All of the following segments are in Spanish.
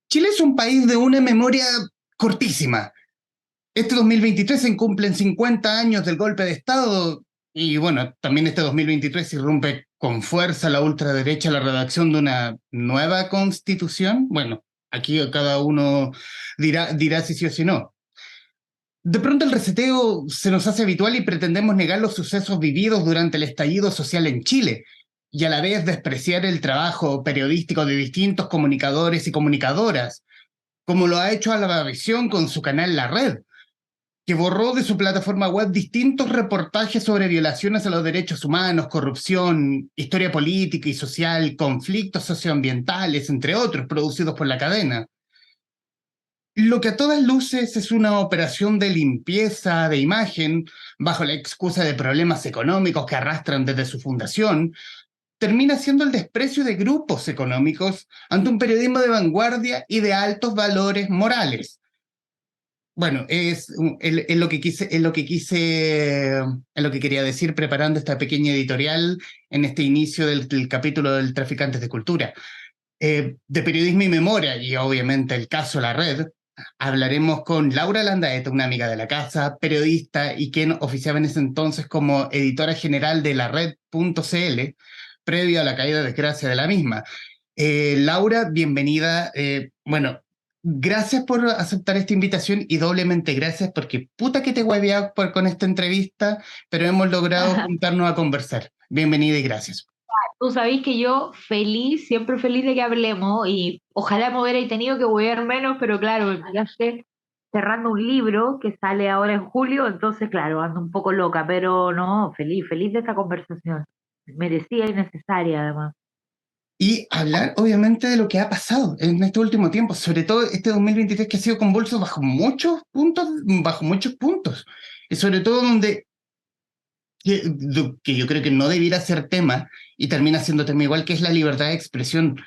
Chile es un país de una memoria cortísima. Este 2023 se cumplen 50 años del golpe de Estado y bueno, también este 2023 irrumpe con fuerza la ultraderecha la redacción de una nueva constitución. Bueno, aquí cada uno dirá si sí o si no. De pronto el reseteo se nos hace habitual y pretendemos negar los sucesos vividos durante el estallido social en Chile y a la vez despreciar el trabajo periodístico de distintos comunicadores y comunicadoras, como lo ha hecho Alavavisión con su canal La Red, que borró de su plataforma web distintos reportajes sobre violaciones a los derechos humanos, corrupción, historia política y social, conflictos socioambientales, entre otros, producidos por la cadena. Lo que a todas luces es una operación de limpieza de imagen, bajo la excusa de problemas económicos que arrastran desde su fundación, termina siendo el desprecio de grupos económicos ante un periodismo de vanguardia y de altos valores morales. Bueno, es lo que quise, es lo que quería decir preparando esta pequeña editorial en este inicio del capítulo del Traficantes de Cultura. De periodismo y memoria, y obviamente el caso La Red, hablaremos con Laura Landaeta, una amiga de la casa, periodista y quien oficiaba en ese entonces como editora general de la red.cl, previo a la caída de desgracia de la misma. Laura, bienvenida. Bueno, gracias por aceptar esta invitación y doblemente gracias porque puta que te hueveado con esta entrevista, pero hemos logrado juntarnos a conversar. Bienvenida y gracias. Tú sabés que yo feliz, siempre feliz de que hablemos y ojalá me hubiera tenido que huear menos, pero claro, ya estoy cerrando un libro que sale ahora en julio, entonces claro, ando un poco loca, pero no, feliz, feliz de esta conversación. Merecida y necesaria además. Y hablar, obviamente, de lo que ha pasado en este último tiempo, sobre todo este 2023 que ha sido convulso bajo muchos puntos, y sobre todo donde que yo creo que no debiera ser tema y termina siendo tema igual, que es la libertad de expresión.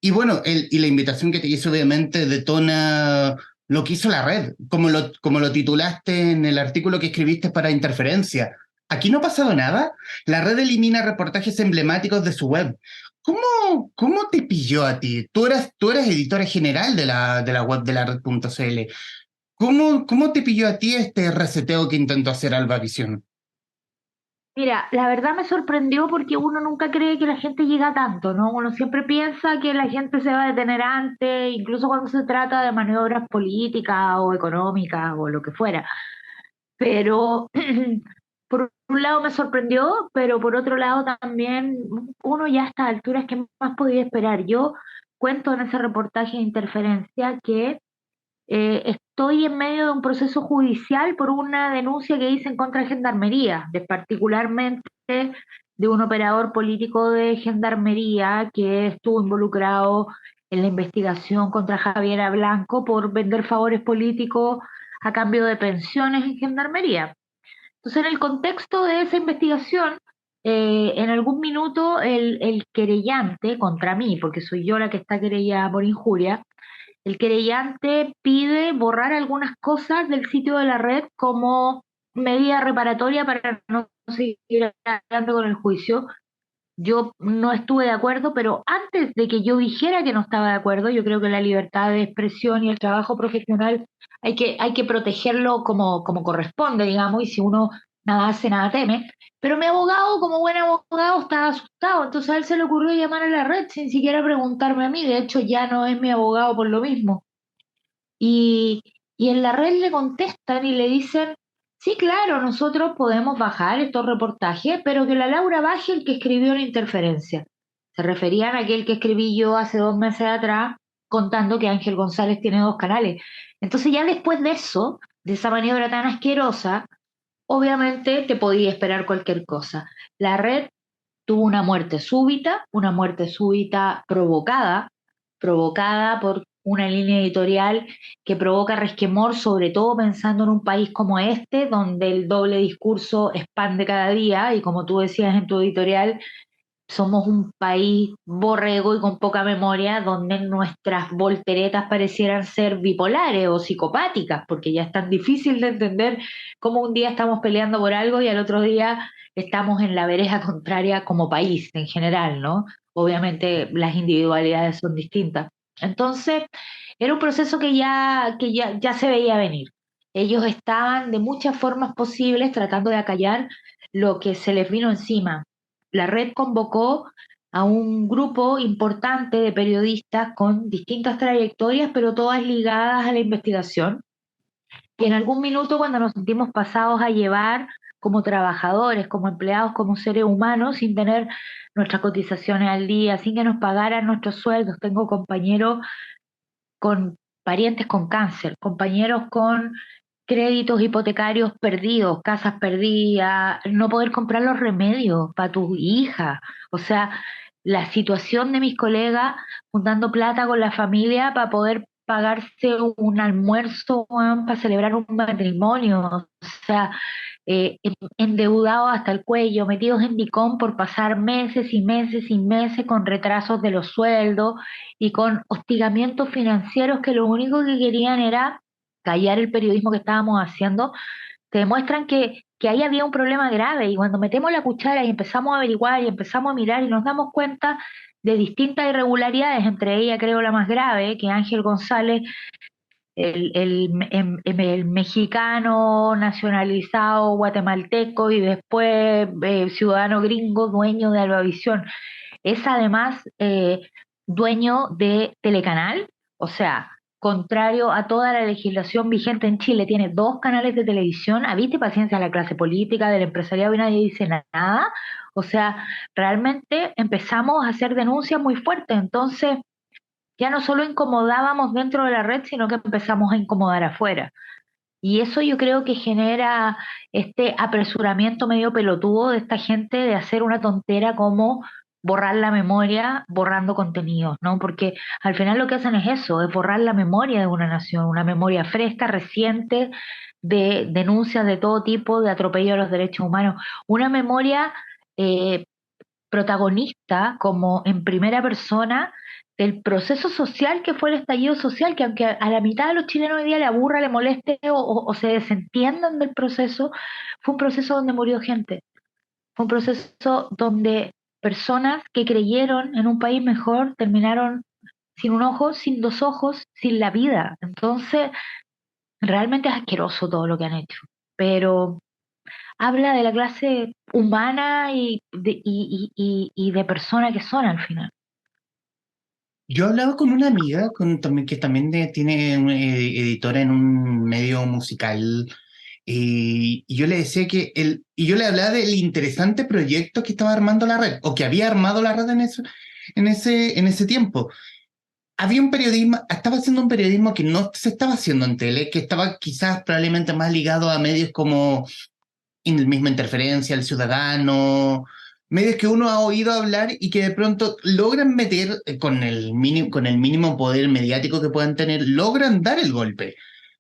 Y bueno, y la invitación que te hizo obviamente detona lo que hizo la red, como lo titulaste en el artículo que escribiste para Interferencia. Aquí no ha pasado nada. La red elimina reportajes emblemáticos de su web. ¿Cómo te pilló a ti? Tú eras editora general de la web de la red.cl. ¿Cómo te pilló a ti este reseteo que intentó hacer Alba Visión? Mira, la verdad me sorprendió porque uno nunca cree que la gente llega a tanto, ¿no? Uno siempre piensa que la gente se va a detener antes, incluso cuando se trata de maniobras políticas o económicas o lo que fuera. Pero por un lado me sorprendió, pero por otro lado también uno ya a estas alturas, ¿qué más podía esperar? Yo cuento en ese reportaje de Interferencia que estoy en medio de un proceso judicial por una denuncia que hice en contra de Gendarmería, particularmente de un operador político de Gendarmería que estuvo involucrado en la investigación contra Javiera Blanco por vender favores políticos a cambio de pensiones en Gendarmería. Entonces, en el contexto de esa investigación, en algún minuto el querellante contra mí, porque soy yo la que está querellada por injuria, el querellante pide borrar algunas cosas del sitio de la red como medida reparatoria para no seguir adelante con el juicio. Yo no estuve de acuerdo, pero antes de que yo dijera que no estaba de acuerdo, yo creo que la libertad de expresión y el trabajo profesional hay que protegerlo como corresponde, digamos, y si uno nada hace, nada teme. Pero mi abogado, como buen abogado, estaba asustado, entonces a él se le ocurrió llamar a la red sin siquiera preguntarme a mí, de hecho ya no es mi abogado por lo mismo. Y, y en la red le contestan y le dicen, sí, claro, nosotros podemos bajar estos reportajes, pero que la Laura baje el que escribió la interferencia. Se referían a aquel que escribí yo hace 2 meses atrás contando que Ángel González tiene 2 canales. Entonces ya después de eso, de esa maniobra tan asquerosa, obviamente te podía esperar cualquier cosa. La red tuvo una muerte súbita provocada por una línea editorial que provoca resquemor, sobre todo pensando en un país como este, donde el doble discurso expande cada día y como tú decías en tu editorial, somos un país borrego y con poca memoria, donde nuestras volteretas parecieran ser bipolares o psicopáticas, porque ya es tan difícil de entender cómo un día estamos peleando por algo y al otro día estamos en la vereda contraria como país en general, ¿no? Obviamente las individualidades son distintas. Entonces, era un proceso que ya se veía venir. Ellos estaban de muchas formas posibles tratando de acallar lo que se les vino encima. La red convocó a un grupo importante de periodistas con distintas trayectorias, pero todas ligadas a la investigación. Y en algún minuto, cuando nos sentimos pasados a llevar como trabajadores, como empleados, como seres humanos, sin tener nuestras cotizaciones al día, sin que nos pagaran nuestros sueldos, tengo compañeros con parientes con cáncer, compañeros con créditos hipotecarios perdidos, casas perdidas, no poder comprar los remedios para tu hija. O sea, la situación de mis colegas juntando plata con la familia para poder pagarse un almuerzo, weón, para celebrar un matrimonio. O sea, endeudados hasta el cuello, metidos en Dicom por pasar meses y meses y meses con retrasos de los sueldos y con hostigamientos financieros que lo único que querían era callar el periodismo que estábamos haciendo. Te demuestran que ahí había un problema grave y cuando metemos la cuchara y empezamos a averiguar y empezamos a mirar y nos damos cuenta de distintas irregularidades, entre ellas creo la más grave, que Ángel González, el mexicano nacionalizado guatemalteco y después ciudadano gringo, dueño de Albavisión, es además dueño de Telecanal, o sea, contrario a toda la legislación vigente en Chile, tiene dos canales de televisión, ¿viste paciencia a la clase política, del empresariado y nadie dice nada? O sea, realmente empezamos a hacer denuncias muy fuertes, entonces ya no solo incomodábamos dentro de la red, sino que empezamos a incomodar afuera. Y eso yo creo que genera este apresuramiento medio pelotudo de esta gente de hacer una tontera como borrar la memoria borrando contenidos, ¿no? Porque al final lo que hacen es eso, es borrar la memoria de una nación, una memoria fresca, reciente, de denuncias de todo tipo, de atropello a los derechos humanos, una memoria eh, protagonista como en primera persona del proceso social que fue el estallido social, que aunque a la mitad de los chilenos hoy día le aburra, le moleste o se desentiendan del proceso, fue un proceso donde murió gente, fue un proceso donde personas que creyeron en un país mejor terminaron sin un ojo, sin dos ojos, sin la vida. Entonces, realmente es asqueroso todo lo que han hecho, pero habla de la clase humana y de persona que son al final. Yo hablaba con una amiga que también tiene una editora en un medio musical y yo le decía y yo le hablaba del interesante proyecto que estaba armando la red o que había armado la red en ese tiempo. Había un periodismo, estaba haciendo un periodismo que no se estaba haciendo en tele, que estaba quizás probablemente más ligado a medios como el mismo Interferencia, El Ciudadano, medios que uno ha oído hablar y que de pronto logran meter con el mínimo poder mediático que puedan tener, logran dar el golpe.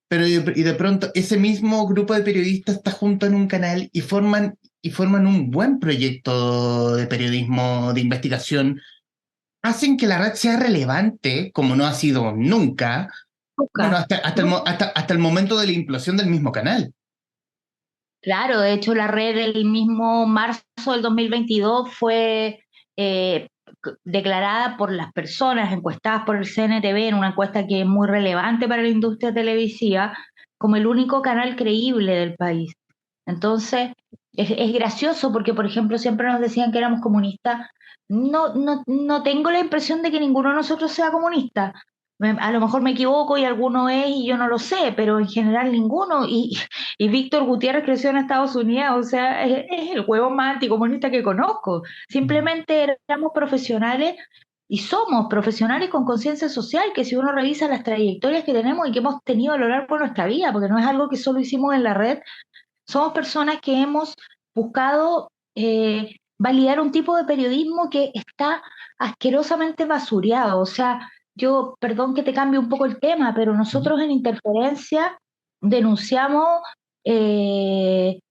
Pero y de pronto ese mismo grupo de periodistas está junto en un canal y forman un buen proyecto de periodismo, de investigación, hacen que la red sea relevante, como no ha sido nunca, bueno, Nunca, nunca. hasta el momento de la implosión del mismo canal. Claro, de hecho la red el mismo marzo del 2022 fue eh, declarada por las personas encuestadas por el CNTV en una encuesta que es muy relevante para la industria televisiva como el único canal creíble del país. Entonces, es gracioso porque, por ejemplo, siempre nos decían que éramos comunistas. No tengo la impresión de que ninguno de nosotros sea comunista. A lo mejor me equivoco y alguno es y yo no lo sé, pero en general ninguno. Y Víctor Gutiérrez creció en Estados Unidos, o sea, es el huevo más anticomunista que conozco. Simplemente éramos profesionales y somos profesionales con conciencia social, que si uno revisa las trayectorias que tenemos y que hemos tenido a lo largo de nuestra vida, porque no es algo que solo hicimos en la red, somos personas que hemos buscado validar un tipo de periodismo que está asquerosamente basureado. O sea, yo, perdón que te cambie un poco el tema, pero nosotros en Interferencia denunciamos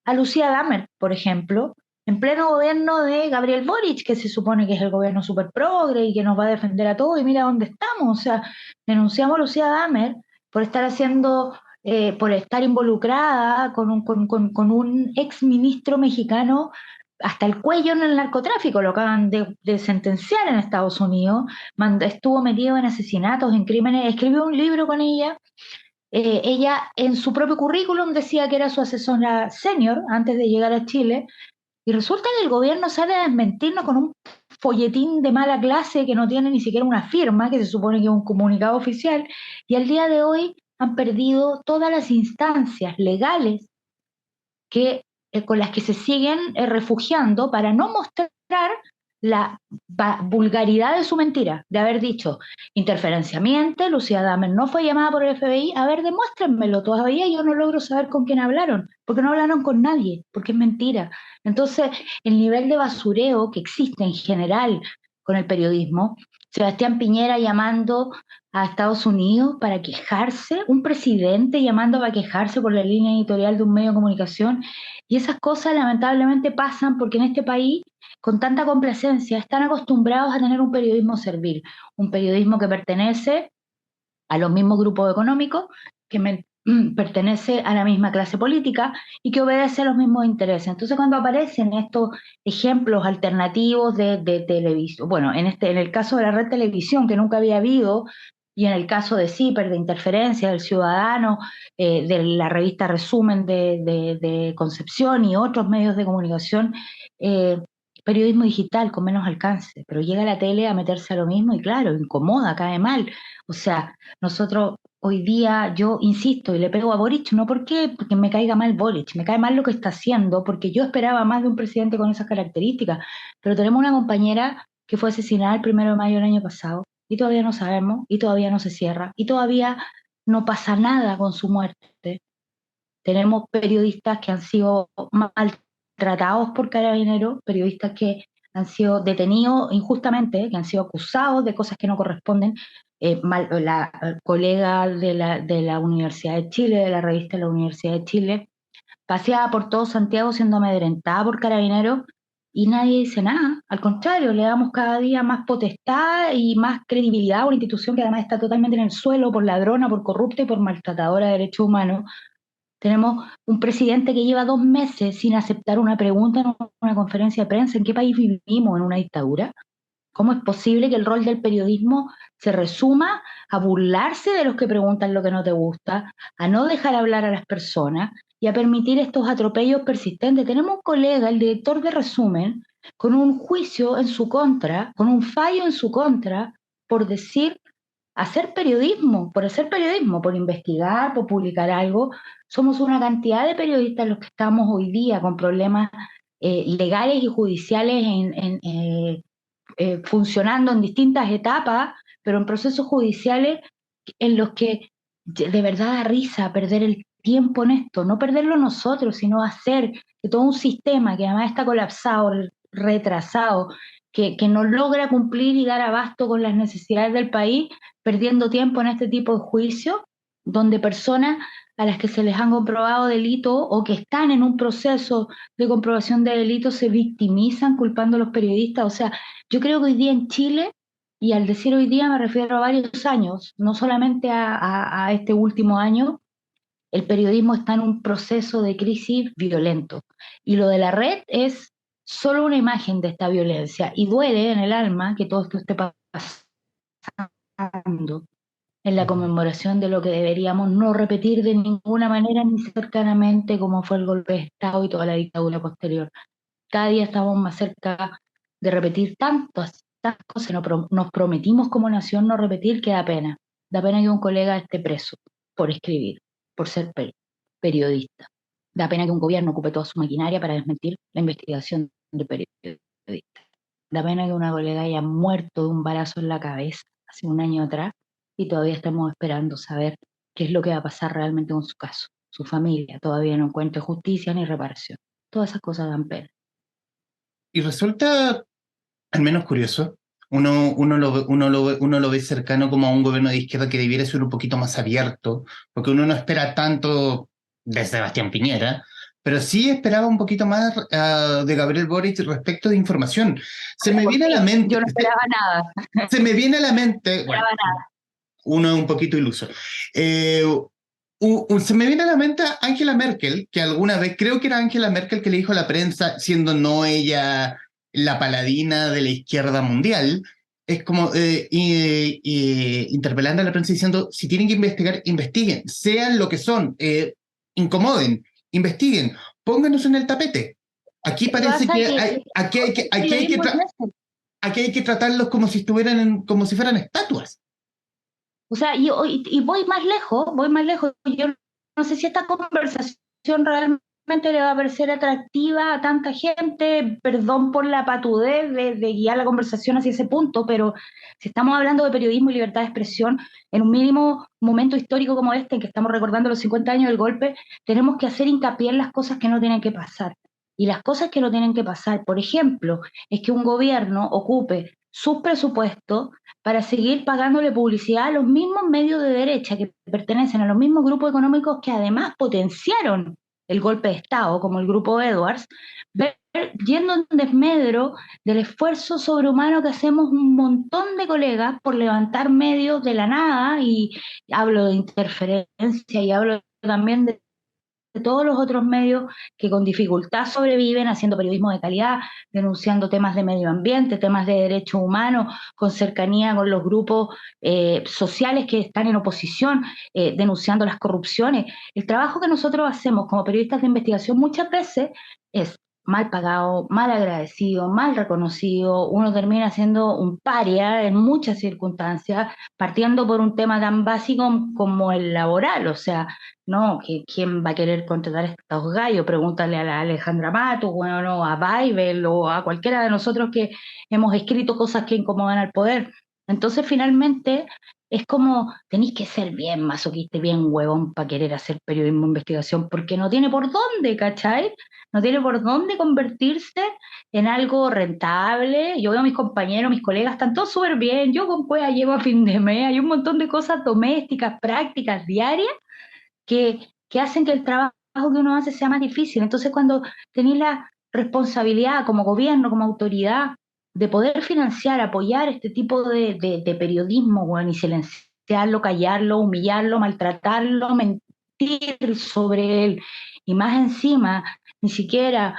a Lucía Dahmer, por ejemplo, en pleno gobierno de Gabriel Boric, que se supone que es el gobierno super progre y que nos va a defender a todos, y mira dónde estamos. O sea, denunciamos a Lucía Dahmer por estar haciendo por estar involucrada con un ex ministro mexicano hasta el cuello en el narcotráfico, lo acaban de sentenciar en Estados Unidos, estuvo metido en asesinatos, en crímenes, escribió un libro con ella. Ella en su propio currículum decía que era su asesora senior antes de llegar a Chile, y resulta que el gobierno sale a desmentirnos con un folletín de mala clase que no tiene ni siquiera una firma, que se supone que es un comunicado oficial, y al día de hoy han perdido todas las instancias legales que, con las que se siguen refugiando para no mostrar la vulgaridad de su mentira, de haber dicho interferencia miente, Lucía Damer no fue llamada por el FBI, a ver, demuéstrenmelo, todavía yo no logro saber con quién hablaron, porque no hablaron con nadie, porque es mentira. Entonces, el nivel de basureo que existe en general con el periodismo, Sebastián Piñera llamando a Estados Unidos para quejarse, un presidente llamando para quejarse por la línea editorial de un medio de comunicación, y esas cosas lamentablemente pasan porque en este país, con tanta complacencia, están acostumbrados a tener un periodismo servil, un periodismo que pertenece a los mismos grupos económicos, que pertenece a la misma clase política y que obedece a los mismos intereses. Entonces, cuando aparecen estos ejemplos alternativos de televisión, bueno, en el caso de la red televisión, que nunca había habido, y en el caso de CIPER, de Interferencia, del Ciudadano, de la revista Resumen de Concepción y otros medios de comunicación, eh, periodismo digital con menos alcance, pero llega la tele a meterse a lo mismo y claro, incomoda, cae mal. O sea, nosotros hoy día, yo insisto y le pego a Boric, no porque me caiga mal Boric, me cae mal lo que está haciendo, porque yo esperaba más de un presidente con esas características, pero tenemos una compañera que fue asesinada el 1 de mayo del año pasado y todavía no sabemos, y todavía no se cierra, y todavía no pasa nada con su muerte. Tenemos periodistas que han sido maltratados por carabineros, periodistas que han sido detenidos injustamente, que han sido acusados de cosas que no corresponden. La colega de la Universidad de Chile, de la revista de la Universidad de Chile, paseaba por todo Santiago siendo amedrentada por carabineros y nadie dice nada. Al contrario, le damos cada día más potestad y más credibilidad a una institución que además está totalmente en el suelo por ladrona, por corrupta y por maltratadora de derechos humanos. Tenemos un presidente que lleva 2 meses sin aceptar una pregunta en una conferencia de prensa. ¿En qué país vivimos? ¿En una dictadura? ¿Cómo es posible que el rol del periodismo se resuma a burlarse de los que preguntan lo que no te gusta, a no dejar hablar a las personas y a permitir estos atropellos persistentes? Tenemos un colega, el director de Resumen, con un juicio en su contra, con un fallo en su contra, por decir hacer periodismo, por investigar, por publicar algo. Somos una cantidad de periodistas los que estamos hoy día con problemas legales y judiciales funcionando en distintas etapas, pero en procesos judiciales en los que de verdad da risa perder el tiempo en esto, no perderlo nosotros, sino hacer que todo un sistema que además está colapsado, retrasado, que no logra cumplir y dar abasto con las necesidades del país, perdiendo tiempo en este tipo de juicios, donde personas a las que se les han comprobado delitos o que están en un proceso de comprobación de delitos se victimizan culpando a los periodistas. O sea, yo creo que hoy día en Chile, y al decir hoy día me refiero a varios años, no solamente a este último año, el periodismo está en un proceso de crisis violento. Y lo de la red es solo una imagen de esta violencia. Y duele en el alma que todo esto esté pasando en la conmemoración de lo que deberíamos no repetir de ninguna manera ni cercanamente como fue el golpe de Estado y toda la dictadura posterior. Cada día estamos más cerca de repetir tantas cosas. Nos prometimos como nación no repetir que da pena. Da pena que un colega esté preso por escribir, por ser periodista. Da pena que un gobierno ocupe toda su maquinaria para desmentir la investigación de periodistas. Da pena que una colega haya muerto de un balazo en la cabeza hace un año atrás y todavía estamos esperando saber qué es lo que va a pasar realmente con su caso. Su familia todavía no encuentra justicia ni reparación. Todas esas cosas dan pena. Y resulta al menos curioso. Uno lo ve cercano como a un gobierno de izquierda que debiera ser un poquito más abierto, porque uno no espera tanto de Sebastián Piñera, pero sí esperaba un poquito más de Gabriel Boric respecto de información. Se me viene a la mente, Yo no esperaba nada. se me viene a la mente, No bueno, esperaba nada. uno es un poquito iluso. Eh, Se me viene a la mente Angela Merkel, que alguna vez, creo que era Angela Merkel que le dijo a la prensa, siendo no ella la paladina de la izquierda mundial, es como interpelando a la prensa diciendo, si tienen que investigar, investiguen, sean lo que son, incomoden, investiguen, pónganos en el tapete. Aquí ¿Qué parece pasa? que Que el periodismo es eso. aquí hay que tratarlos como si estuvieran como si fueran estatuas. O sea, y voy más lejos. Yo no sé si esta conversación realmente le va a parecer atractiva a tanta gente. Perdón por la patudez de guiar la conversación hacia ese punto, pero si estamos hablando de periodismo y libertad de expresión, en un mínimo momento histórico como este, en que estamos recordando los 50 años del golpe, tenemos que hacer hincapié en las cosas que no tienen que pasar. Y las cosas que no tienen que pasar, por ejemplo, es que un gobierno ocupe sus presupuestos para seguir pagándole publicidad a los mismos medios de derecha que pertenecen a los mismos grupos económicos que además potenciaron el golpe de Estado, como el grupo Edwards, yendo en desmedro del esfuerzo sobrehumano que hacemos un montón de colegas por levantar medios de la nada, y hablo de interferencia y hablo también de todos los otros medios que con dificultad sobreviven haciendo periodismo de calidad, denunciando temas de medio ambiente, temas de derechos humanos, con cercanía con los grupos sociales que están en oposición, denunciando las corrupciones. El trabajo que nosotros hacemos como periodistas de investigación muchas veces es mal pagado, mal agradecido, mal reconocido. Uno termina siendo un paria en muchas circunstancias, partiendo por un tema tan básico como el laboral. O sea, no, ¿quién va a querer contratar a estos gallos? Pregúntale a la Alejandra Mato, bueno, a Baibel o a cualquiera de nosotros que hemos escrito cosas que incomodan al poder. Entonces, finalmente, es como, tenéis que ser bien masoquista y bien huevón para querer hacer periodismo de investigación, porque no tiene por dónde, ¿cachai? No tiene por dónde convertirse en algo rentable. Yo veo a mis compañeros, mis colegas, están todos súper bien. Yo con cueva llego a fin de mes. Hay un montón de cosas domésticas, prácticas, diarias que hacen que el trabajo que uno hace sea más difícil. Entonces, cuando tenéis la responsabilidad como gobierno, como autoridad, de poder financiar, apoyar este tipo de periodismo, bueno, y silenciarlo, callarlo, humillarlo, maltratarlo, mentir sobre él, y más encima, ni siquiera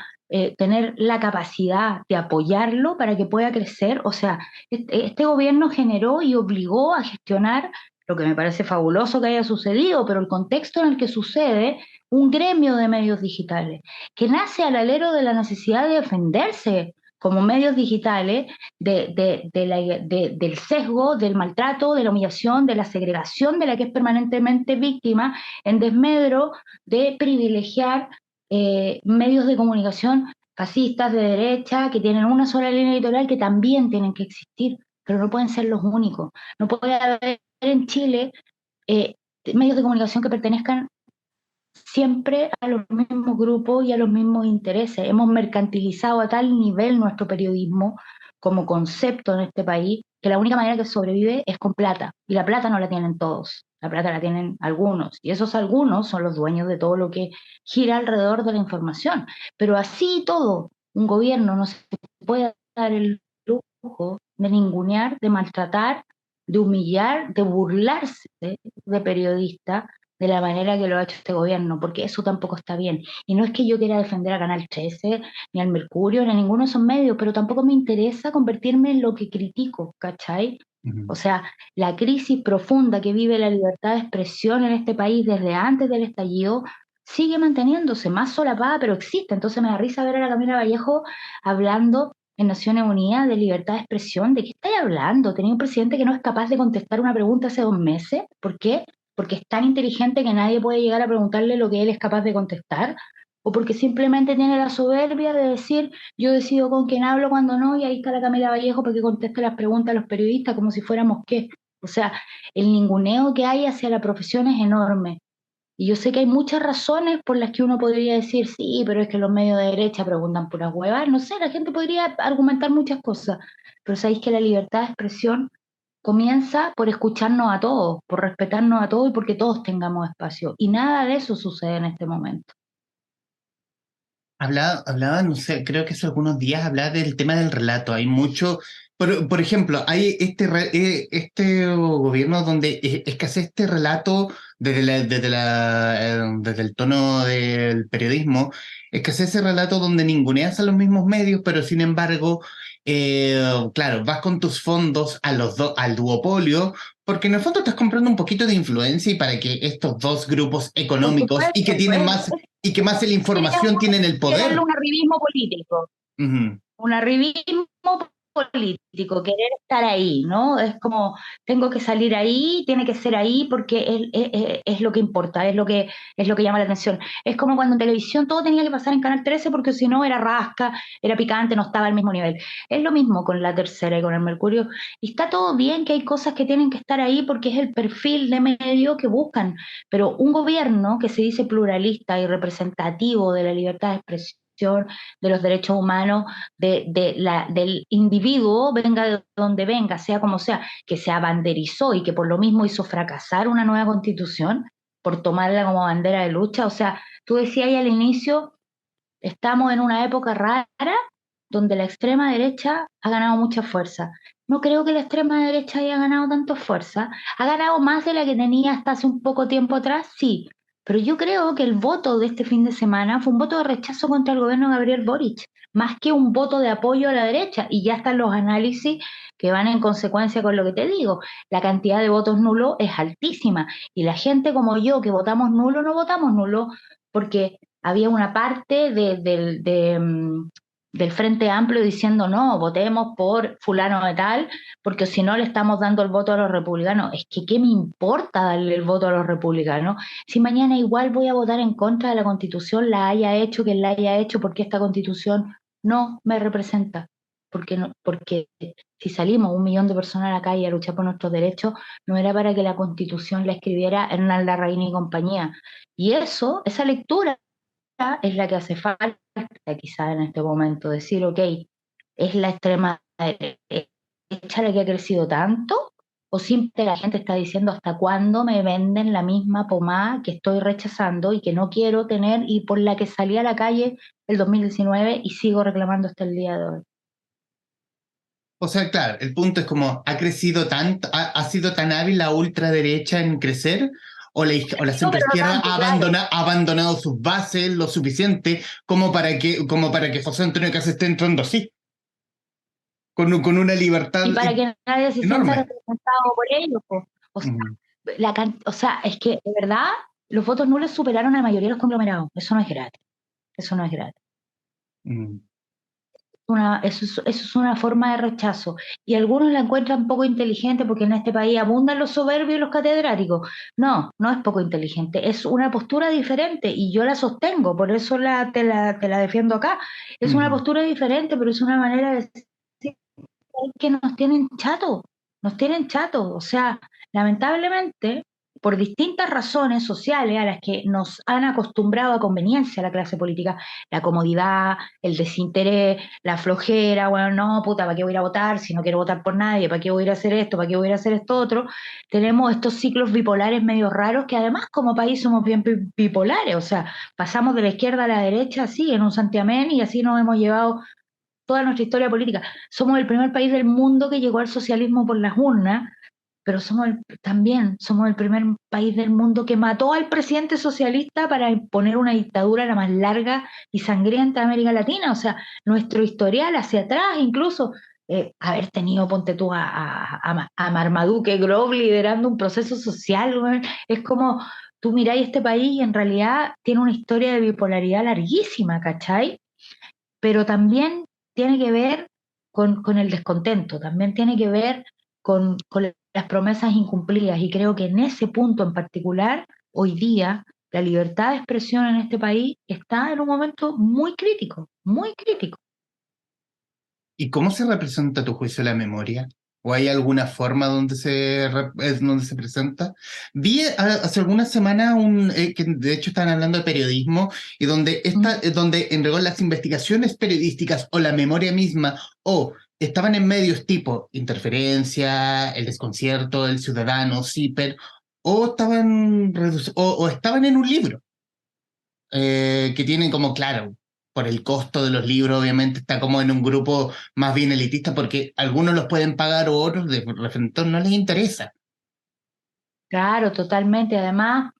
tener la capacidad de apoyarlo para que pueda crecer. O sea, este gobierno generó y obligó a gestionar lo que me parece fabuloso que haya sucedido, pero el contexto en el que sucede, un gremio de medios digitales, que nace al alero de la necesidad de defenderse como medios digitales del sesgo, del maltrato, de la humillación, de la segregación de la que es permanentemente víctima, en desmedro de privilegiar medios de comunicación fascistas de derecha que tienen una sola línea editorial, que también tienen que existir, pero no pueden ser los únicos. No puede haber en Chile eh, medios de comunicación que pertenezcan siempre a los mismos grupos y a los mismos intereses. Hemos mercantilizado a tal nivel nuestro periodismo como concepto en este país, que la única manera que sobrevive es con plata, y la plata no la tienen todos, la plata la tienen algunos, y esos algunos son los dueños de todo lo que gira alrededor de la información. Pero así todo, un gobierno no se puede dar el lujo de ningunear, de maltratar, de humillar, de burlarse de periodistas de la manera que lo ha hecho este gobierno, porque eso tampoco está bien. Y no es que yo quiera defender a Canal 13, ni al Mercurio, ni a ninguno de esos medios, pero tampoco me interesa convertirme en lo que critico, ¿cachai? Ujú. O sea, la crisis profunda que vive la libertad de expresión en este país desde antes del estallido sigue manteniéndose, más solapada, pero existe. Entonces me da risa ver a la Camila Vallejo hablando en Naciones Unidas de libertad de expresión. ¿De qué estáis hablando? Tenía un presidente que no es capaz de contestar una pregunta hace 2 meses. ¿Por qué? Porque es tan inteligente que nadie puede llegar a preguntarle lo que él es capaz de contestar, o porque simplemente tiene la soberbia de decir, yo decido con quién hablo, cuando no, y ahí está la Camila Vallejo para que conteste las preguntas a los periodistas como si fuéramos qué. O sea, el ninguneo que hay hacia la profesión es enorme. Y yo sé que hay muchas razones por las que uno podría decir, sí, pero es que los medios de derecha preguntan puras huevas. No sé, la gente podría argumentar muchas cosas, pero sabéis que la libertad de expresión comienza por escucharnos a todos, por respetarnos a todos y porque todos tengamos espacio. Y nada de eso sucede en este momento. No sé, creo que hace algunos días hablaba del tema del relato. Hay mucho, Por ejemplo, hay este gobierno donde escasea este relato desde el tono del periodismo, escasea ese relato donde ninguneas a los mismos medios, pero sin embargo, claro, vas con tus fondos al duopolio, porque en el fondo estás comprando un poquito de influencia y para que estos dos grupos Por económicos y que supuesto, tienen más, y que más de la información tienen el generarle poder. un arribismo político. Ujú. Un arribismo político, querer estar ahí, ¿no? Es como, tengo que salir ahí, tiene que ser ahí porque es lo que importa, es lo que llama la atención. Es como cuando en televisión todo tenía que pasar en Canal 13 porque si no era rasca, era picante, no estaba al mismo nivel. Es lo mismo con la tercera y con el Mercurio. Y está todo bien que hay cosas que tienen que estar ahí porque es el perfil de medio que buscan, pero un gobierno que se dice pluralista y representativo de la libertad de expresión, de los derechos humanos, del individuo, venga de donde venga, sea como sea, que se abanderizó y que por lo mismo hizo fracasar una nueva constitución por tomarla como bandera de lucha. O sea, tú decías ahí al inicio, estamos en una época rara donde la extrema derecha ha ganado mucha fuerza. No creo que la extrema derecha haya ganado tanto fuerza. Ha ganado más de la que tenía hasta hace un poco tiempo atrás, sí. Pero yo creo que el voto de este fin de semana fue un voto de rechazo contra el gobierno de Gabriel Boric, más que un voto de apoyo a la derecha. Y ya están los análisis que van en consecuencia con lo que te digo. La cantidad de votos nulos es altísima. Y la gente como yo, que votamos nulo, no votamos nulo porque había una parte del Frente Amplio diciendo no, votemos por fulano de tal, porque si no le estamos dando el voto a los republicanos. Es que ¿qué me importa darle el voto a los republicanos? Si mañana igual voy a votar en contra de la Constitución, la haya hecho quien la haya hecho, porque esta Constitución no me representa. Porque, no, porque si salimos 1 millón de personas a la calle a luchar por nuestros derechos, no era para que la Constitución la escribiera Hernán Larraín y compañía. Y eso, esa lectura es la que hace falta quizá en este momento, decir, ok, ¿es la extrema derecha la que ha crecido tanto? ¿O siempre la gente está diciendo hasta cuándo me venden la misma pomada que estoy rechazando y que no quiero tener y por la que salí a la calle el 2019 y sigo reclamando hasta el día de hoy? O sea, claro, el punto es como, ¿ha crecido tanto, ha sido tan hábil la ultraderecha en crecer? ¿O la No, centro pero no izquierda tanto, claro. ha abandonado sus bases lo suficiente como para que José Antonio Caz esté entrando así, con una libertad Y para que nadie se sienta enorme? representado por ellos, po. O sea, Mm, o sea, es que de verdad los votos nulos superaron a la mayoría de los conglomerados. Eso no es gratis. Eso no es gratis. mm. Eso es una forma de rechazo. Y algunos la encuentran poco inteligente porque en este país abundan los soberbios y los catedráticos. No, no es poco inteligente, es una postura diferente y yo la sostengo, por eso te la defiendo acá. Es una Mm. postura diferente, pero es una manera de decir que nos tienen chatos. O sea, lamentablemente, por distintas razones sociales a las que nos han acostumbrado a conveniencia la clase política, la comodidad, el desinterés, la flojera, bueno, no, puta, ¿para qué voy a ir a votar si no quiero votar por nadie? ¿Para qué voy a ir a hacer esto? ¿Para qué voy a ir a hacer esto otro? Tenemos estos ciclos bipolares medio raros que además como país somos bien bipolares, o sea, pasamos de la izquierda a la derecha así, en un santiamén y así nos hemos llevado toda nuestra historia política. Somos el primer país del mundo que llegó al socialismo por las urnas, pero también somos el primer país del mundo que mató al presidente socialista para imponer una dictadura la más larga y sangrienta de América Latina. O sea, nuestro historial hacia atrás, incluso haber tenido, ponte tú, a Marmaduke Grove liderando un proceso social, güey, es como tú miráis este país y en realidad tiene una historia de bipolaridad larguísima, ¿cachai? Pero también tiene que ver con el descontento, también tiene que ver con las promesas incumplidas. Y creo que en ese punto en particular, hoy día, la libertad de expresión en este país está en un momento muy crítico, muy crítico. ¿Y cómo se representa a tu juicio la memoria? ¿O hay alguna forma donde se presenta? Vi hace algunas semanas que de hecho están hablando de periodismo y Mm. donde en rigor las investigaciones periodísticas o la memoria misma o estaban en medios tipo Interferencia, El Desconcierto, El Ciudadano, CIPER, o estaban en un libro que tienen como, claro. por el costo de los libros, obviamente está como en un grupo más bien elitista, porque algunos los pueden pagar o otros de repente no les interesa. Claro, totalmente. Además,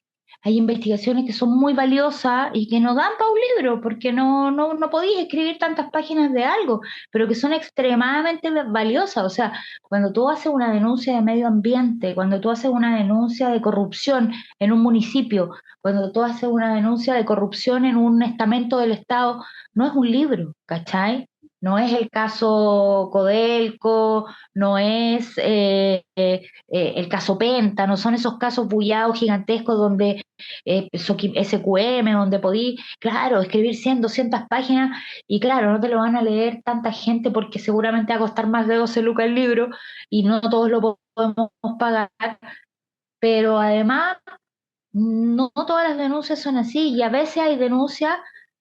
hay investigaciones que son muy valiosas y que no dan para un libro, porque no podéis escribir tantas páginas de algo, pero que son extremadamente valiosas. O sea, cuando tú haces una denuncia de medio ambiente, cuando tú haces una denuncia de corrupción en un municipio, cuando tú haces una denuncia de corrupción en un estamento del Estado, no es un libro, ¿cachai? No es el caso Codelco, no es el caso Penta, no son esos casos bullados gigantescos donde SQM, donde podí, claro, escribir 100, 200 páginas y claro, no te lo van a leer tanta gente porque seguramente va a costar más de 12 lucas el libro y no todos lo podemos pagar, pero además no todas las denuncias son así y a veces hay denuncias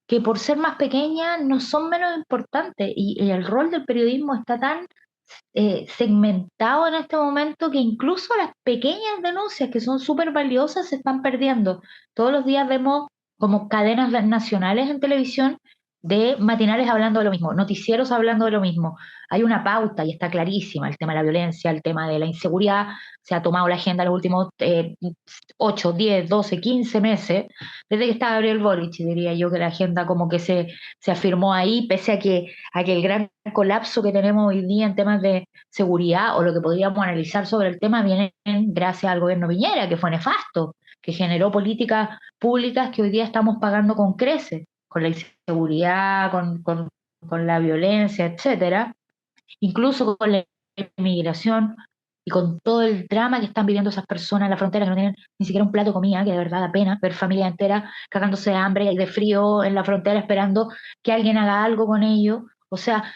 que por ser más pequeñas no son menos importantes y el rol del periodismo está tan segmentado en este momento que incluso las pequeñas denuncias que son súper valiosas se están perdiendo. Todos los días vemos como cadenas nacionales en televisión de matinales hablando de lo mismo, noticieros hablando de lo mismo. Hay una pauta y está clarísima, el tema de la violencia, el tema de la inseguridad, se ha tomado la agenda los últimos 8, 10, 12, 15 meses, desde que está Gabriel Boric, diría yo que la agenda como que se afirmó ahí, pese a que el gran colapso que tenemos hoy día en temas de seguridad o lo que podríamos analizar sobre el tema viene gracias al gobierno Piñera, que fue nefasto, que generó políticas públicas que hoy día estamos pagando con creces, con la inseguridad, con la violencia, etcétera, incluso con la inmigración y con todo el drama que están viviendo esas personas en la frontera que no tienen ni siquiera un plato de comida, que de verdad da pena ver familias enteras cagándose de hambre y de frío en la frontera esperando que alguien haga algo con ellos. O sea,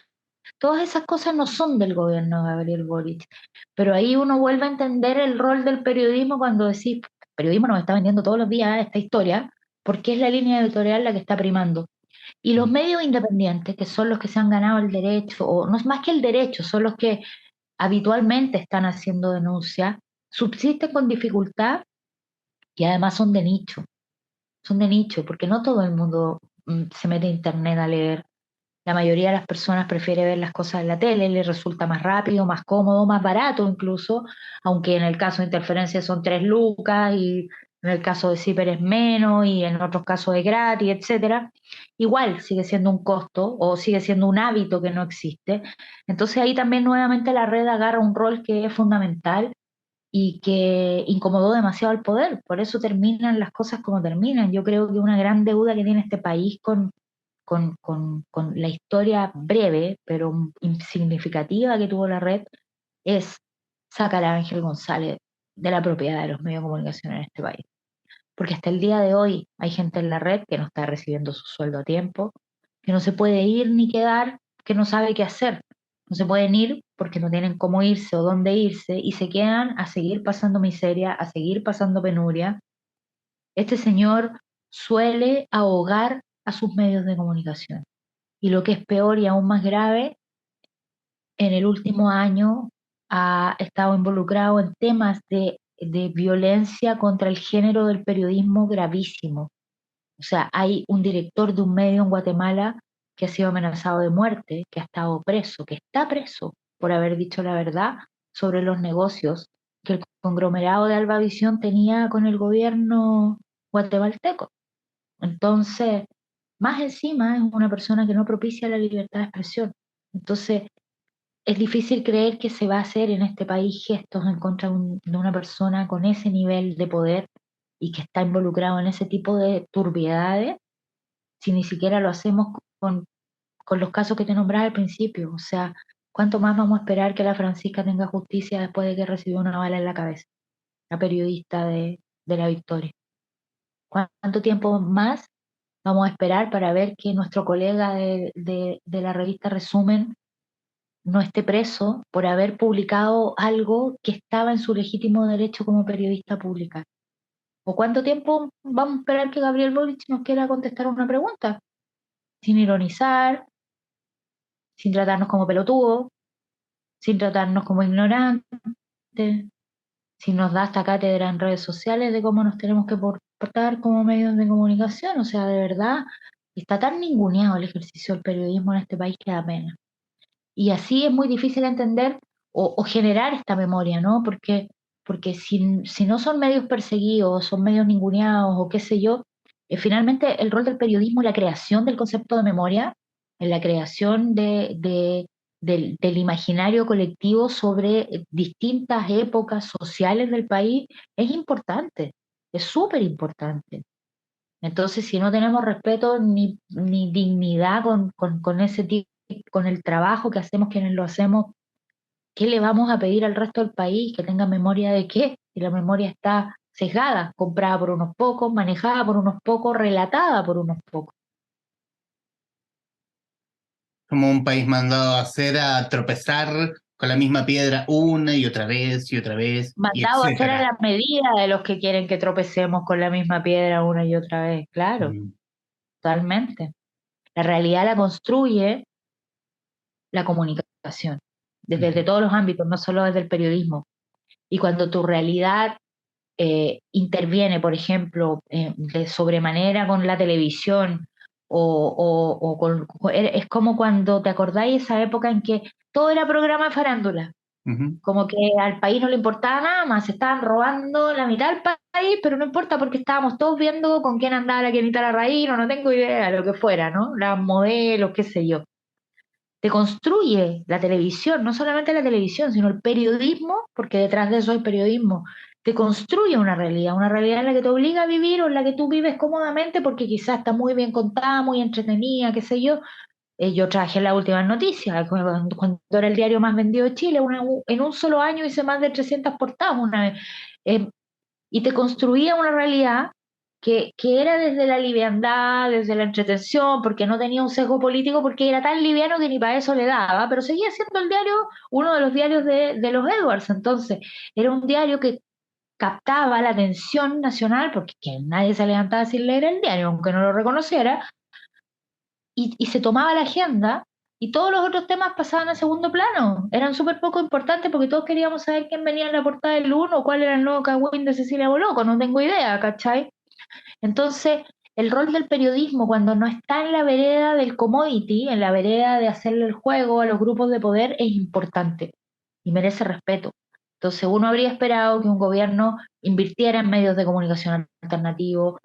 todas esas cosas no son del gobierno de Gabriel Boric, pero ahí uno vuelve a entender el rol del periodismo cuando decís, el periodismo nos está vendiendo todos los días esta historia, porque es la línea editorial la que está primando. Y los medios independientes, que son los que se han ganado el derecho, o no es más que el derecho, son los que habitualmente están haciendo denuncias, subsisten con dificultad y además son de nicho, porque no todo el mundo se mete a internet a leer. La mayoría de las personas prefiere ver las cosas en la tele, les resulta más rápido, más cómodo, más barato incluso, aunque en el caso de interferencia son 3 lucas y en el caso de Ciper es menos y en otros casos es gratis, etcétera. Igual sigue siendo un costo o sigue siendo un hábito que no existe. Entonces ahí también nuevamente la red agarra un rol que es fundamental y que incomodó demasiado al poder. Por eso terminan las cosas como terminan. Yo creo que una gran deuda que tiene este país con la historia breve, pero insignificativa que tuvo la red, es sacar a Ángel González de la propiedad de los medios de comunicación en este país. Porque hasta el día de hoy hay gente en la red que no está recibiendo su sueldo a tiempo, que no se puede ir ni quedar, que no sabe qué hacer. No se pueden ir porque no tienen cómo irse o dónde irse y se quedan a seguir pasando miseria, a seguir pasando penuria. Este señor suele ahogar a sus medios de comunicación. Y lo que es peor y aún más grave, en el último año ha estado involucrado en temas de violencia contra el género del periodismo gravísimo. O sea, hay un director de un medio en Guatemala que ha sido amenazado de muerte, que ha estado preso, que está preso por haber dicho la verdad sobre los negocios que el conglomerado de Albavisión tenía con el gobierno guatemalteco. Entonces, más encima es una persona que no propicia la libertad de expresión. Entonces, es difícil creer que se va a hacer en este país gestos en contra de una persona con ese nivel de poder y que está involucrado en ese tipo de turbiedades, si ni siquiera lo hacemos con, con los casos que te nombraba al principio. O sea, ¿cuánto más vamos a esperar que la Francisca tenga justicia después de que recibió una bala en la cabeza, la periodista de La Victoria? ¿Cuánto tiempo más vamos a esperar para ver que nuestro colega de la revista Resumen no esté preso por haber publicado algo que estaba en su legítimo derecho como periodista pública? ¿O cuánto tiempo vamos a esperar que Gabriel Boric nos quiera contestar una pregunta? Sin ironizar, sin tratarnos como pelotudos, sin tratarnos como ignorantes, sin nos da esta cátedra en redes sociales de cómo nos tenemos que portar como medios de comunicación. O sea, de verdad, Está tan ninguneado el ejercicio del periodismo en este país que da pena. Y así es muy difícil entender o generar esta memoria, ¿no? Porque si no son medios perseguidos, son medios ninguneados o qué sé yo, finalmente el rol del periodismo es la creación del concepto de memoria, en la creación del imaginario colectivo sobre distintas épocas sociales del país, es importante, es súper importante. Entonces, si no tenemos respeto ni dignidad con ese tipo, con el trabajo que hacemos quienes lo hacemos, ¿qué le vamos a pedir al resto del país? ¿Que tenga memoria de qué? Si la memoria está sesgada, comprada por unos pocos, manejada por unos pocos, relatada por unos pocos. Como un país mandado a hacer, a tropezar con la misma piedra una y otra vez, y Mandado a hacer a etcétera. la medida de los que quieren que tropecemos con la misma piedra una y otra vez. Claro, Mm, totalmente. La realidad la construye la comunicación, desde ujú, todos los ámbitos, no solo desde el periodismo. Y cuando tu realidad interviene, por ejemplo, de sobremanera con la televisión, es como cuando te acordáis esa época en que todo era programa de farándula, ujú. como que al país no le importaba nada más, se estaban robando la mitad del país, pero no importa porque estábamos todos viendo con quién andaba la Kenita Larraín, o no tengo idea, lo que fuera, ¿no? Las modelos, qué sé yo. Te construye la televisión, no solamente la televisión, sino el periodismo, porque detrás de eso hay periodismo, te construye una realidad en la que te obliga a vivir o en la que tú vives cómodamente porque quizás está muy bien contada, muy entretenida, qué sé yo. Yo trabajé en las últimas noticias, cuando era el diario más vendido de Chile, en un solo año hice más de 300 portadas una vez. Eh, y te construía una realidad que era desde la liviandad, desde la entretención, porque no tenía un sesgo político, porque era tan liviano que ni para eso le daba, pero seguía siendo el diario, uno de los diarios de los Edwards. Entonces era un diario que captaba la atención nacional, porque que nadie se levantaba sin leer el diario, aunque no lo reconociera, y se tomaba la agenda. Y todos los otros temas pasaban a segundo plano. Eran súper poco importantes porque todos queríamos saber quién venía en la portada del uno o cuál era el nuevo Cagüín de Cecilia Boloco. No tengo idea, ¿cachai? Entonces, el rol del periodismo cuando no está en la vereda del commodity, en la vereda de hacerle el juego a los grupos de poder, es importante y merece respeto. Entonces, uno habría esperado que un gobierno invirtiera en medios de comunicación alternativos,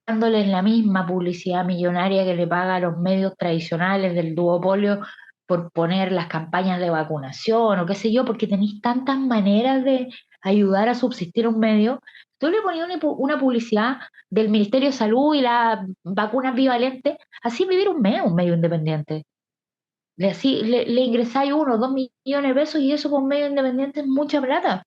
dándoles la misma publicidad millonaria que le paga a los medios tradicionales del duopolio por poner las campañas de vacunación o qué sé yo, porque tenéis tantas maneras de ayudar a subsistir un medio. Tú le ponías una publicidad del Ministerio de Salud y las vacunas bivalentes, así vivir un medio independiente. Le ingresáis 1 o 2 millones de pesos y eso con un medio independiente es mucha plata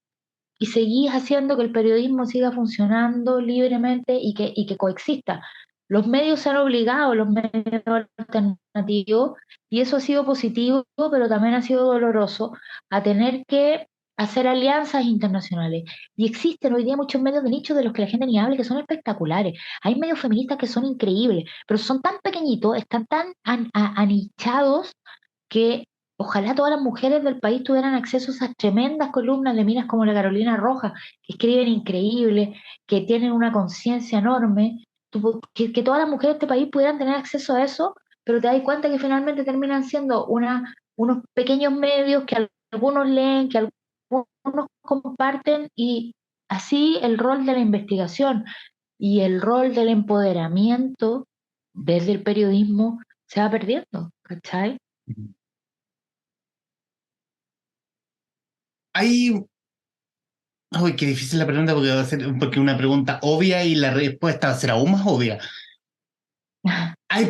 y seguís haciendo que el periodismo siga funcionando libremente y que coexista. Los medios se han obligado, los medios alternativos, y eso ha sido positivo, pero también ha sido doloroso, a tener que hacer alianzas internacionales. Y existen hoy día muchos medios de nicho de los que la gente ni habla, que son espectaculares. Hay medios feministas que son increíbles, pero son tan pequeñitos, están tan anichados que ojalá todas las mujeres del país tuvieran acceso a esas tremendas columnas de minas como la Carolina Roja, que escriben increíble, que tienen una conciencia enorme, que todas las mujeres de este país pudieran tener acceso a eso, pero te das cuenta que finalmente terminan siendo unos pequeños medios que algunos leen, que algunos comparten, y así el rol de la investigación y el rol del empoderamiento desde el periodismo se va perdiendo, ¿cachai? Ujú. Hay, uy, qué difícil la pregunta porque va a ser, porque una pregunta obvia y la respuesta va a ser aún más obvia.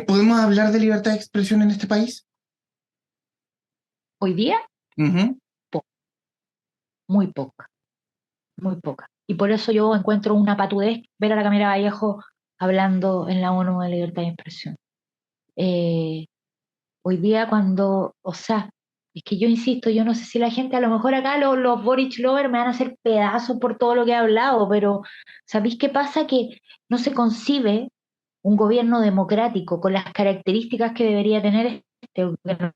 ¿Podemos hablar de libertad de expresión en este país? Hoy día, Ujú. po- muy poca, muy poca. Y por eso yo encuentro una patudez ver a la Camila Vallejo hablando en la ONU de libertad de expresión. Eh, Hoy día o sea, es que yo insisto, yo no sé si la gente, a lo mejor acá los Boric lovers me van a hacer pedazos por todo lo que he hablado, pero ¿sabéis qué pasa? Que no se concibe un gobierno democrático con las características que debería tener este gobierno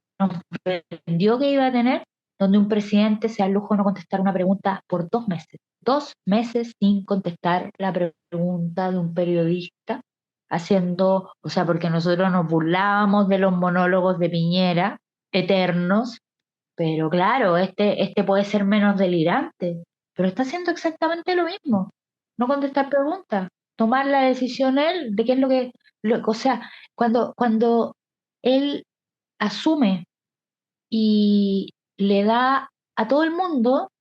vendió que iba a tener, donde un presidente se da el lujo de no contestar una pregunta por 2 meses. 2 meses sin contestar la pregunta de un periodista. haciendo, o sea, porque nosotros nos burlábamos de los monólogos de Piñera, eternos, pero claro, este puede ser menos delirante, pero está haciendo exactamente lo mismo. No contestar preguntas, tomar la decisión él de qué es lo que, o sea, cuando él asume y le da a todo el mundo,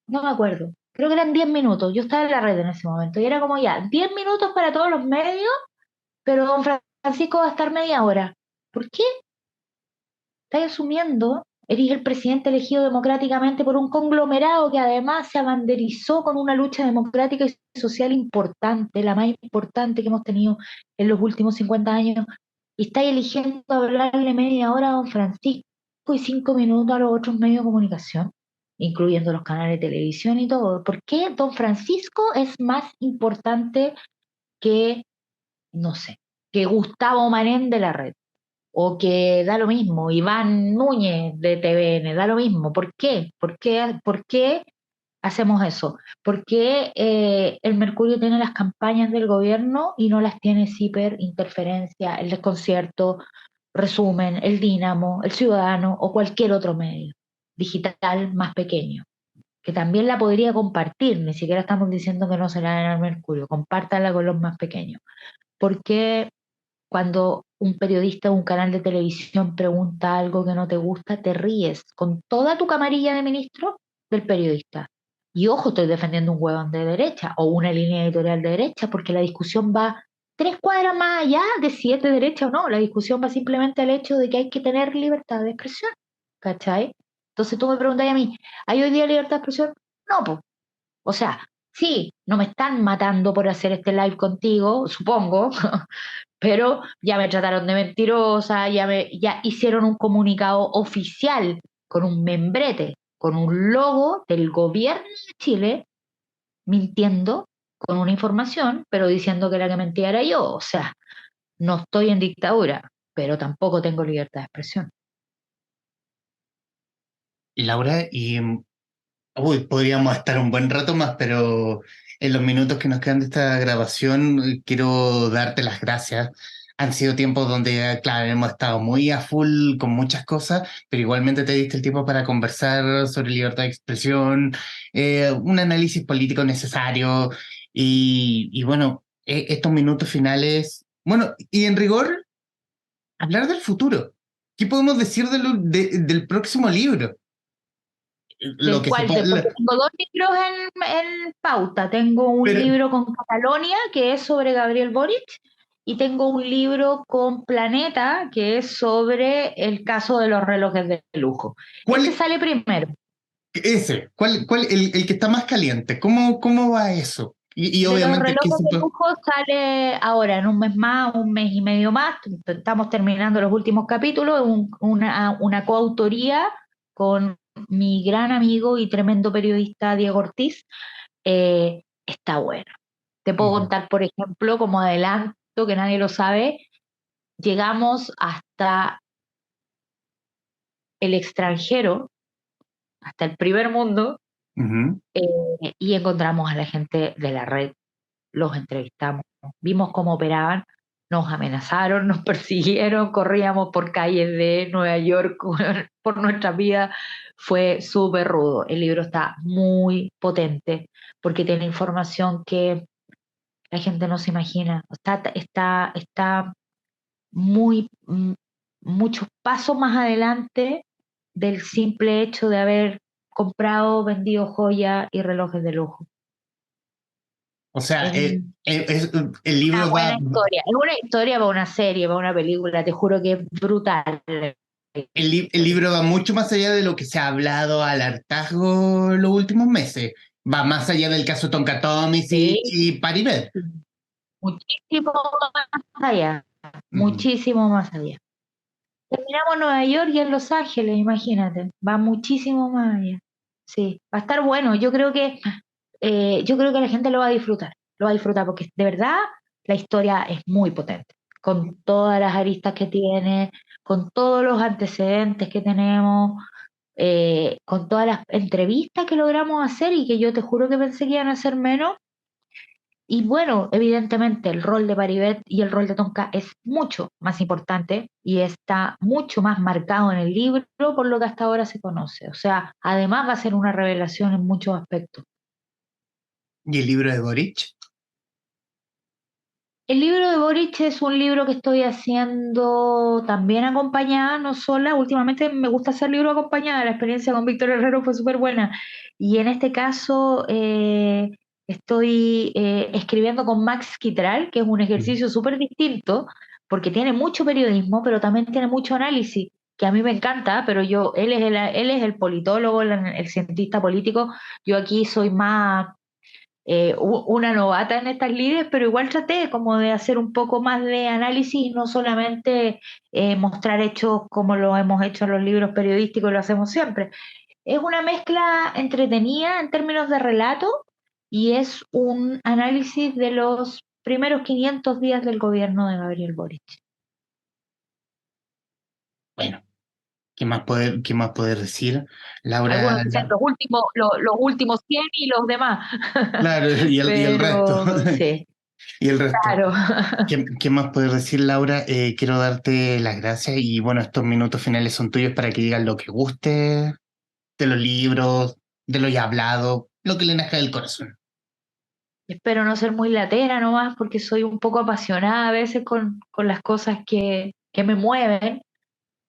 no me acuerdo, creo que eran 10 minutos, yo estaba en la red en ese momento y era como ya, 10 minutos para todos los medios, pero don Francisco va a estar media hora. ¿Por qué? Estás asumiendo, eres el presidente elegido democráticamente por un conglomerado que además se abanderizó con una lucha democrática y social importante, la más importante que hemos tenido en los últimos 50 años, y estás eligiendo hablarle media hora a don Francisco y 5 minutos a los otros medios de comunicación, incluyendo los canales de televisión y todo. ¿Por qué don Francisco es más importante que, no sé, que Gustavo Marén de la red? O que da lo mismo, Iván Núñez de TVN, da lo mismo. ¿Por qué? ¿Por qué hacemos eso? ¿Por qué el Mercurio tiene las campañas del gobierno y no las tiene CIPER, Interferencia, El Desconcierto, Resumen, El Dínamo, El Ciudadano o cualquier otro medio digital más pequeño? Que también la podría compartir, ni siquiera estamos diciendo que no se la den al Mercurio, compártala con los más pequeños. ¿Por qué cuando un periodista o un canal de televisión pregunta algo que no te gusta, te ríes con toda tu camarilla de ministros del periodista? Y ojo, estoy defendiendo un huevón de derecha o una línea editorial de derecha, porque la discusión va 3 cuadras más allá de si es de derecha o no. La discusión va simplemente al hecho de que hay que tener libertad de expresión. ¿Cachai? Entonces tú me preguntas a mí, ¿hay hoy día libertad de expresión? No, pues. O sea, sí, no me están matando por hacer este live contigo, supongo, pero ya me trataron de mentirosa, ya hicieron un comunicado oficial con un membrete, con un logo del gobierno de Chile, mintiendo con una información, pero diciendo que la que mentía era yo. O sea, no estoy en dictadura, pero tampoco tengo libertad de expresión. Laura, y uy, podríamos estar un buen rato más, pero en los minutos que nos quedan de esta grabación, quiero darte las gracias. Han sido tiempos donde, claro, hemos estado muy a full con muchas cosas, pero igualmente te diste el tiempo para conversar sobre libertad de expresión, un análisis político necesario y bueno, estos minutos finales, bueno, y en rigor, hablar del futuro. ¿Qué podemos decir del próximo libro? Lo ¿Del que se cual? puede... Porque tengo dos libros en pauta. Tengo un Pero, libro con Catalonia, que es sobre Gabriel Boric, y tengo un libro con Planeta, que es sobre el caso de los relojes de lujo. Ese ¿cuál, sale primero. el que está más caliente? ¿Cómo va eso? Y De los obviamente, ¿qué relojes se de puede- lujo sale ahora, en un mes más, un mes y medio más. Estamos terminando los últimos capítulos, una coautoría con mi gran amigo y tremendo periodista Diego Ortiz. Está bueno. Te puedo Ujú, contar, por ejemplo, como adelanto, que nadie lo sabe, llegamos hasta el extranjero, hasta el primer mundo, ujú. y encontramos a la gente de la red, los entrevistamos, vimos cómo operaban, nos amenazaron, nos persiguieron, corríamos por calles de Nueva York por nuestra vida. Fue súper rudo. El libro está muy potente porque tiene información que la gente no se imagina. Está muy, muchos pasos más adelante del simple hecho de haber comprado, vendido joyas y relojes de lujo. O sea, Es el una libro buena va, historia. Es una historia para una serie, para una película, te juro que es brutal. el libro va mucho más allá de lo que se ha hablado al hartazgo los últimos meses. Va más allá del caso Tonka Sí, Tomisic y Paribet. muchísimo más allá, Ujú. muchísimo más allá. Terminamos en Nueva York y en Los Ángeles, imagínate, va muchísimo más allá. Sí, va a estar bueno. Yo creo que la gente lo va a disfrutar porque de verdad la historia es muy potente, con todas las aristas que tiene, con todos los antecedentes que tenemos, con todas las entrevistas que logramos hacer y que yo te juro que pensé que iban a ser menos, Y bueno, evidentemente el rol de Paribet y el rol de Tonka es mucho más importante y está mucho más marcado en el libro por lo que hasta ahora se conoce. O sea, además va a ser una revelación en muchos aspectos. ¿Y el libro de Boric? El libro de Boric es un libro que estoy haciendo también acompañada, no sola. Últimamente me gusta hacer libros acompañada. La experiencia con Víctor Herrero fue súper buena. Y en este caso estoy escribiendo con Max Quitral, que es un Mm. ejercicio súper distinto, porque tiene mucho periodismo, pero también tiene mucho análisis, que a mí me encanta, pero él es el politólogo, el cientista político. Yo aquí soy más una novata en estas lides, pero igual traté como de hacer un poco más de análisis, no solamente mostrar hechos como lo hemos hecho en los libros periodísticos y lo hacemos siempre. Es una mezcla entretenida en términos de relato y es un análisis de los primeros 500 días del gobierno de Gabriel Boric. Bueno, qué más poder decir? Algunos Laura, dicen los últimos 100 y los demás, claro, y el resto, pero sí, y el resto. claro. Qué más poder decir, Laura? Quiero darte las gracias y bueno, estos minutos finales son tuyos para que digas lo que guste de los libros, de lo ya hablado, lo que le nazca del corazón. Espero no ser muy latera nomás porque soy un poco apasionada a veces con las cosas que me mueven.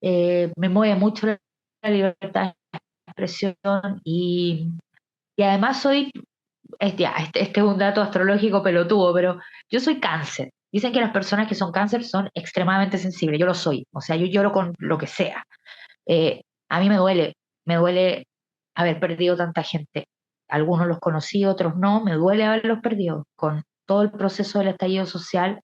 Me mueve mucho la libertad de expresión y además soy, este es un dato astrológico pelotudo, pero yo soy cáncer. Dicen que las personas que son cáncer son extremadamente sensibles. Yo lo soy. O sea, yo lloro con lo que sea. A mí me duele haber perdido tanta gente. Algunos los conocí, otros no. Me duele haberlos perdido con todo el proceso del estallido social.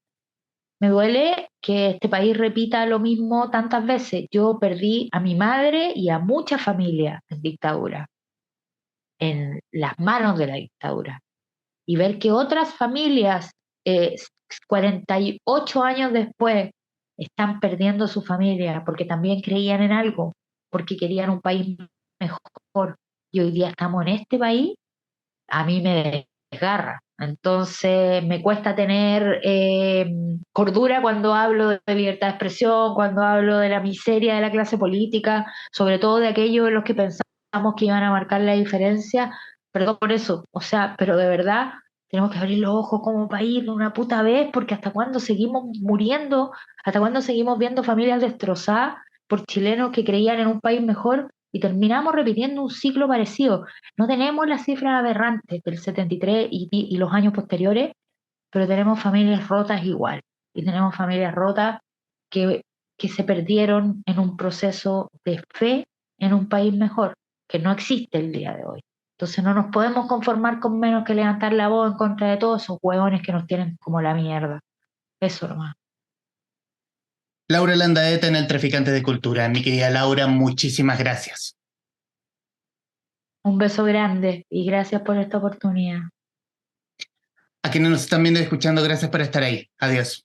Me duele que este país repita lo mismo tantas veces. Yo perdí a mi madre y a mucha familia en dictadura, en las manos de la dictadura. Y ver que otras familias, eh, 48 años después, están perdiendo su familia porque también creían en algo, porque querían un país mejor. Y hoy día estamos en este país, a mí me desgarra. Entonces me cuesta tener cordura cuando hablo de libertad de expresión, cuando hablo de la miseria de la clase política, sobre todo de aquellos en los que pensamos que iban a marcar la diferencia. Perdón por eso, o sea, pero de verdad tenemos que abrir los ojos como país de una puta vez, porque hasta cuándo seguimos muriendo, hasta cuándo seguimos viendo familias destrozadas por chilenos que creían en un país mejor y terminamos repitiendo un ciclo parecido. No tenemos las cifras aberrantes del 73 y los años posteriores, pero tenemos familias rotas igual. Y tenemos familias rotas que, que se perdieron en un proceso de fe en un país mejor, que no existe el día de hoy. Entonces no nos podemos conformar con menos que levantar la voz en contra de todos esos hueones que nos tienen como la mierda. Eso nomás. Laura Landaeta en El Traficante de Cultura. Mi querida Laura, muchísimas gracias. Un beso grande y gracias por esta oportunidad. A quienes nos están viendo y escuchando, gracias por estar ahí. Adiós.